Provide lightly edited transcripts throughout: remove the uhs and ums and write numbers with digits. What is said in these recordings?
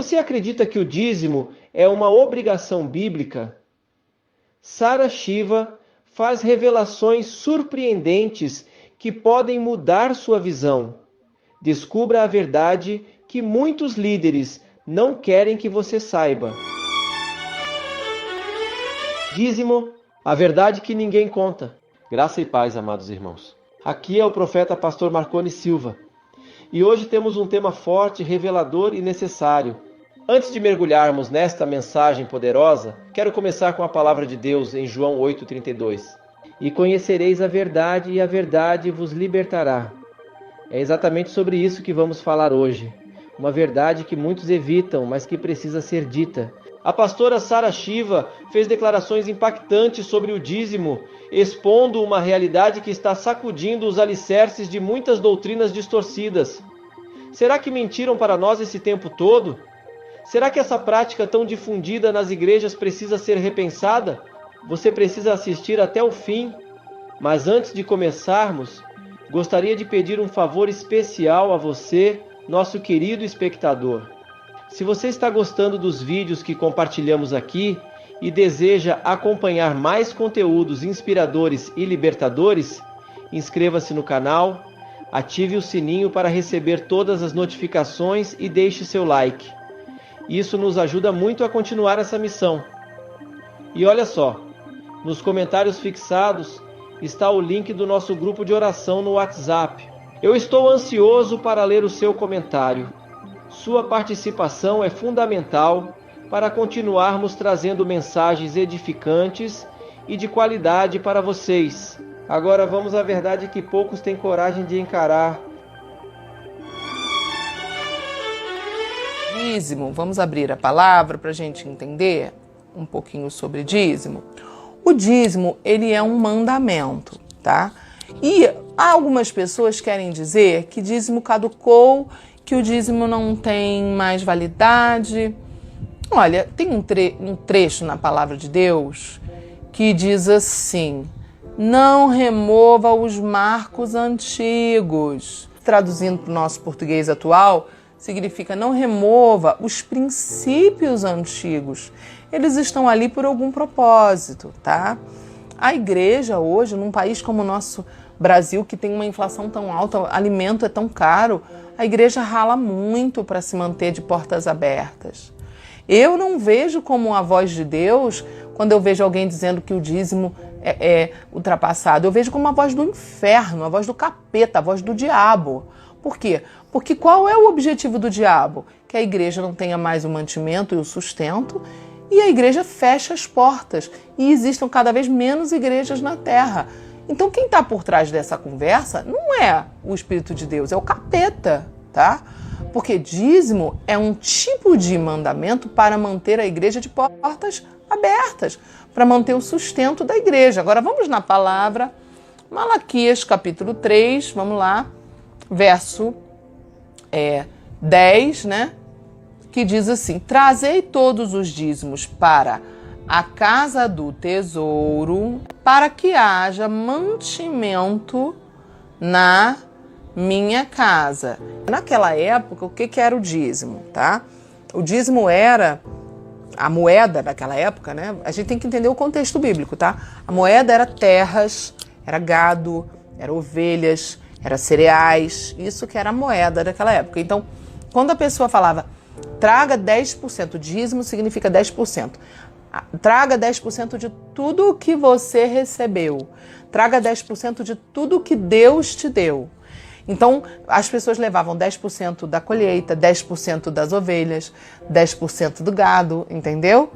Você acredita que o dízimo é uma obrigação bíblica? Sara Shiva faz revelações surpreendentes que podem mudar sua visão. Descubra a verdade que muitos líderes não querem que você saiba. Dízimo, a verdade que ninguém conta. Graça e paz, amados irmãos. Aqui é o profeta pastor Marconi Silva. E hoje temos um tema forte, revelador e necessário. Antes de mergulharmos nesta mensagem poderosa, quero começar com a palavra de Deus em João 8,32. E conhecereis a verdade, e a verdade vos libertará. É exatamente sobre isso que vamos falar hoje. Uma verdade que muitos evitam, mas que precisa ser dita. A pastora Sara Shiva fez declarações impactantes sobre o dízimo, expondo uma realidade que está sacudindo os alicerces de muitas doutrinas distorcidas. Será que mentiram para nós esse tempo todo? Será que essa prática tão difundida nas igrejas precisa ser repensada? Você precisa assistir até o fim. Mas antes de começarmos, gostaria de pedir um favor especial a você, nosso querido espectador. Se você está gostando dos vídeos que compartilhamos aqui e deseja acompanhar mais conteúdos inspiradores e libertadores, inscreva-se no canal, ative o sininho para receber todas as notificações e deixe seu like. Isso nos ajuda muito a continuar essa missão. E olha só, nos comentários fixados está o link do nosso grupo de oração no WhatsApp. Eu estou ansioso para ler o seu comentário. Sua participação é fundamental para continuarmos trazendo mensagens edificantes e de qualidade para vocês. Agora vamos à verdade que poucos têm coragem de encarar. Dízimo, vamos abrir a palavra para a gente entender um pouquinho sobre dízimo. O dízimo, ele é um mandamento, tá? E algumas pessoas querem dizer que dízimo caducou, que o dízimo não tem mais validade. Olha, tem um trecho na palavra de Deus que diz assim: não remova os marcos antigos. Traduzindo para o nosso português atual, significa não remova os princípios antigos. Eles estão ali por algum propósito, tá? A igreja hoje, num país como o nosso Brasil, que tem uma inflação tão alta, alimento é tão caro, a igreja rala muito para se manter de portas abertas. Eu não vejo como a voz de Deus quando eu vejo alguém dizendo que o dízimo é ultrapassado. Eu vejo como a voz do inferno, a voz do capeta, a voz do diabo. Por quê? Porque qual é o objetivo do diabo? Que a igreja não tenha mais o mantimento e o sustento e a igreja feche as portas e existam cada vez menos igrejas na terra. Então quem está por trás dessa conversa não é o Espírito de Deus, é o capeta, tá? Porque dízimo é um tipo de mandamento para manter a igreja de portas abertas, para manter o sustento da igreja. Agora vamos na palavra, Malaquias capítulo 3, vamos lá, verso 10, né? Que diz assim: trazei todos os dízimos para a casa do tesouro, para que haja mantimento na minha casa. Naquela época, o que era o dízimo, tá? O dízimo era a moeda daquela época, né? A gente tem que entender o contexto bíblico, tá? A moeda era terras, era gado, era ovelhas, era cereais, isso que era a moeda daquela época. Então, quando a pessoa falava traga 10%, dízimo significa 10%. Traga 10% de tudo o que você recebeu. Traga 10% de tudo que Deus te deu. Então, as pessoas levavam 10% da colheita, 10% das ovelhas, 10% do gado, entendeu?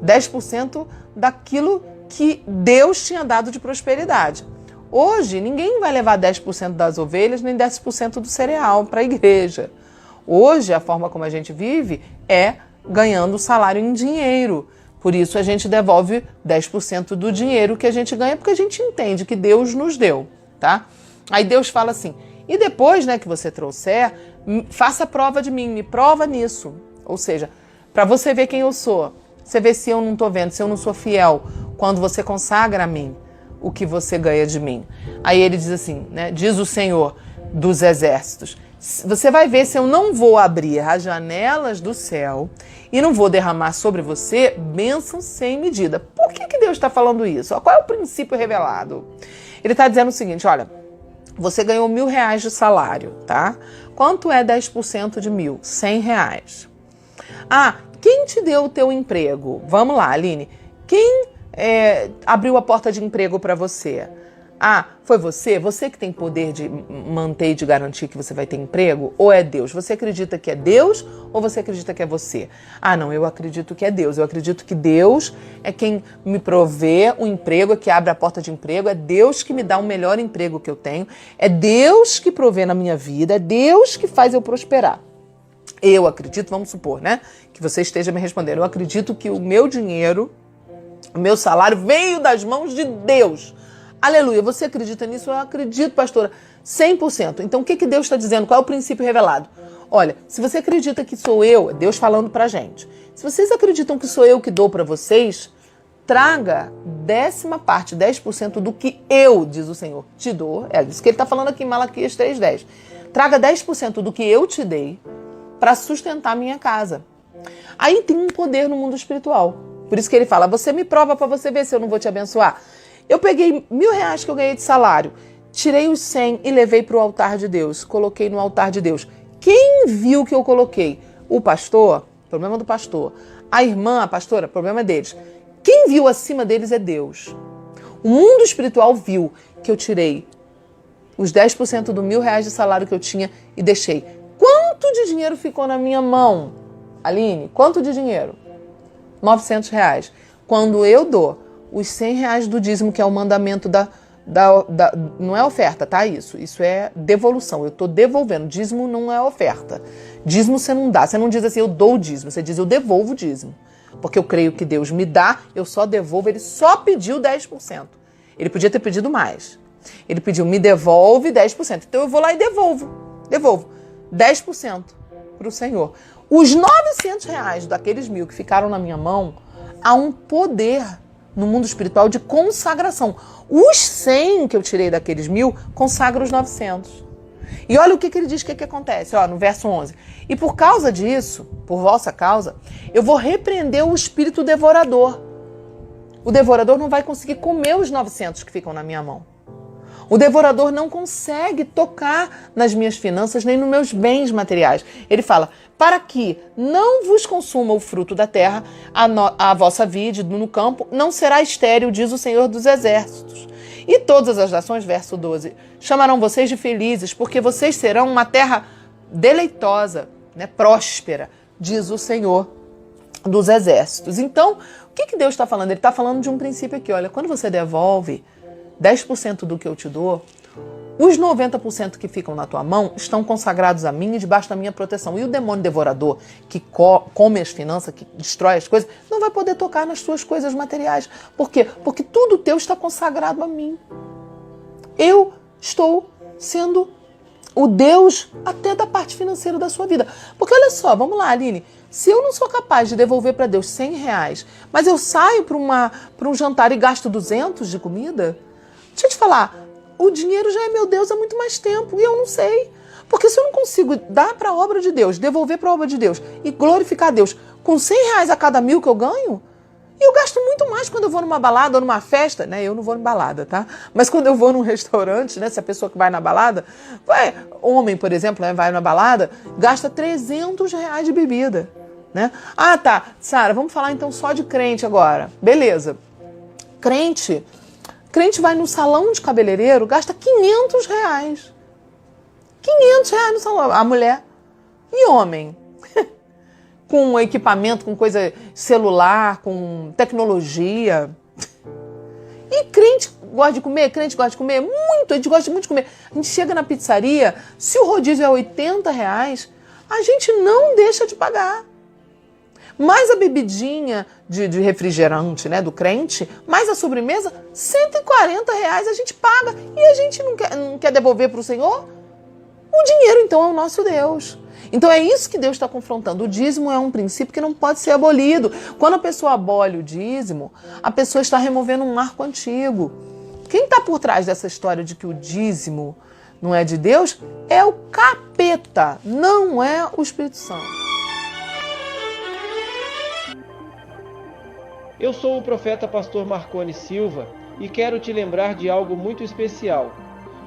10% daquilo que Deus tinha dado de prosperidade. Hoje, ninguém vai levar 10% das ovelhas, nem 10% do cereal para a igreja. Hoje, a forma como a gente vive é ganhando o salário em dinheiro. Por isso, a gente devolve 10% do dinheiro que a gente ganha, porque a gente entende que Deus nos deu, tá? Aí Deus fala assim: e depois, né, que você trouxer, faça prova de mim, me prova nisso. Ou seja, para você ver quem eu sou. Você vê se eu não estou vendo, se eu não sou fiel, quando você consagra a mim o que você ganha de mim. Aí ele diz assim, né? Diz o Senhor dos Exércitos: Você vai ver se eu não vou abrir as janelas do céu e não vou derramar sobre você bênção sem medida. Por que Deus está falando isso? Qual é o princípio revelado? Ele está dizendo o seguinte, olha, você ganhou R$1.000 de salário, tá? Quanto é 10% de 1.000? R$100. Quem te deu o teu emprego? Vamos lá, Aline. Quem abriu a porta de emprego para você? Foi você? Você que tem poder de manter e de garantir que você vai ter emprego? Ou é Deus? Você acredita que é Deus ou você acredita que é você? Não, eu acredito que é Deus. Eu acredito que Deus é quem me provê o emprego, é que abre a porta de emprego, é Deus que me dá o melhor emprego que eu tenho, é Deus que provê na minha vida, é Deus que faz eu prosperar. Eu acredito, vamos supor, né, que você esteja me respondendo, eu acredito que o meu dinheiro, o meu salário veio das mãos de Deus. Aleluia, você acredita nisso? Eu acredito, pastora, 100%. Então, o que Deus está dizendo? Qual é o princípio revelado? Olha, se você acredita que sou eu, é Deus falando pra gente. Se vocês acreditam que sou eu que dou para vocês, traga 10% 10% do que eu, diz o Senhor, te dou. É isso que ele está falando aqui em Malaquias 3:10. Traga 10% do que eu te dei para sustentar a minha casa. Aí tem um poder no mundo espiritual. Por isso que ele fala, você me prova para você ver se eu não vou te abençoar. Eu peguei R$1.000 que eu ganhei de salário, tirei os 100 e levei para o altar de Deus, coloquei no altar de Deus. Quem viu que eu coloquei? O pastor, problema do pastor. A irmã, a pastora, problema deles. Quem viu acima deles é Deus. O mundo espiritual viu que eu tirei os 10% do R$1.000 de salário que eu tinha e deixei. Quanto de dinheiro ficou na minha mão? Aline, quanto de dinheiro? R$900. Quando eu dou os R$100 do dízimo, que é o mandamento não é oferta, tá? Isso é devolução. Eu estou devolvendo. Dízimo não é oferta. Dízimo você não dá. Você não diz assim, eu dou o dízimo. Você diz, eu devolvo o dízimo. Porque eu creio que Deus me dá, eu só devolvo. Ele só pediu 10%. Ele podia ter pedido mais. Ele pediu, me devolve 10%. Então eu vou lá e devolvo. Devolvo 10% para o Senhor. Os R$900 daqueles 1.000 que ficaram na minha mão, há um poder no mundo espiritual de consagração. Os 100 que eu tirei daqueles 1.000 consagram os 900. E olha o que ele diz, que acontece, no verso 11. E por causa disso, por vossa causa, eu vou repreender o espírito devorador. O devorador não vai conseguir comer os 900 que ficam na minha mão. O devorador não consegue tocar nas minhas finanças nem nos meus bens materiais. Ele fala, para que não vos consuma o fruto da terra, a vossa vide no campo não será estéril, diz o Senhor dos Exércitos. E todas as nações, verso 12, chamarão vocês de felizes, porque vocês serão uma terra deleitosa, próspera, diz o Senhor dos Exércitos. Então, o que Deus está falando? Ele está falando de um princípio aqui, olha, quando você devolve 10% do que eu te dou, os 90% que ficam na tua mão estão consagrados a mim e debaixo da minha proteção. E o demônio devorador, que come as finanças, que destrói as coisas, não vai poder tocar nas tuas coisas materiais. Por quê? Porque tudo teu está consagrado a mim. Eu estou sendo o Deus até da parte financeira da sua vida. Porque olha só, vamos lá, Aline, se eu não sou capaz de devolver para Deus R$100, mas eu saio para um jantar e gasto 200 de comida, deixa eu te falar, o dinheiro já é meu Deus há muito mais tempo e eu não sei. Porque se eu não consigo dar para a obra de Deus, devolver para a obra de Deus e glorificar a Deus com R$100 a cada 1.000 que eu ganho, e eu gasto muito mais quando eu vou numa balada ou numa festa, Eu não vou em balada, tá? Mas quando eu vou num restaurante, se a pessoa que vai na balada, homem, por exemplo, vai na balada, gasta R$300 de bebida, tá, Sara, vamos falar então só de crente agora. Beleza. Crente vai no salão de cabeleireiro, gasta R$500. R$500 no salão. A mulher. E homem? Com equipamento, com coisa celular, com tecnologia. E crente gosta de comer? Crente gosta de comer? Muito, a gente gosta muito de comer. A gente chega na pizzaria, se o rodízio é R$80, a gente não deixa de pagar. Mais a bebidinha de refrigerante, do crente, mais a sobremesa, R$140 a gente paga. E a gente não quer devolver para o Senhor? O dinheiro, então, é o nosso Deus. Então é isso que Deus está confrontando. O dízimo é um princípio que não pode ser abolido. Quando a pessoa abole o dízimo, a pessoa está removendo um marco antigo. Quem está por trás dessa história de que o dízimo não é de Deus, é o capeta, não é o Espírito Santo. Eu sou o profeta pastor Marconi Silva e quero te lembrar de algo muito especial.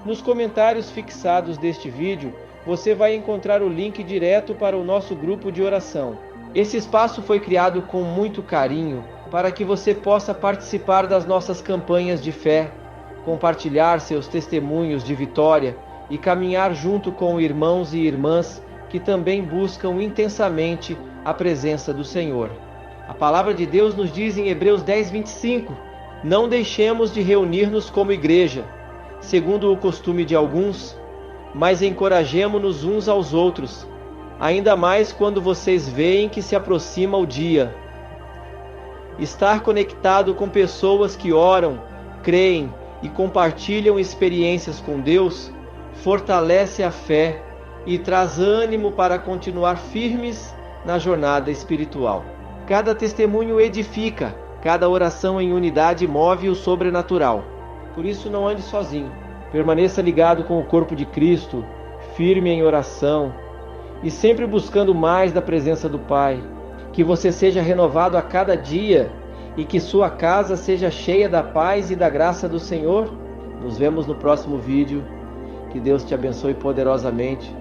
Nos comentários fixados deste vídeo, você vai encontrar o link direto para o nosso grupo de oração. Esse espaço foi criado com muito carinho para que você possa participar das nossas campanhas de fé, compartilhar seus testemunhos de vitória e caminhar junto com irmãos e irmãs que também buscam intensamente a presença do Senhor. A palavra de Deus nos diz em Hebreus 10:25: não deixemos de reunir-nos como igreja, segundo o costume de alguns, mas encorajemo-nos uns aos outros, ainda mais quando vocês veem que se aproxima o dia. Estar conectado com pessoas que oram, creem e compartilham experiências com Deus fortalece a fé e traz ânimo para continuar firmes na jornada espiritual. Cada testemunho edifica, cada oração em unidade move o sobrenatural. Por isso não ande sozinho. Permaneça ligado com o corpo de Cristo, firme em oração e sempre buscando mais da presença do Pai. Que você seja renovado a cada dia e que sua casa seja cheia da paz e da graça do Senhor. Nos vemos no próximo vídeo. Que Deus te abençoe poderosamente.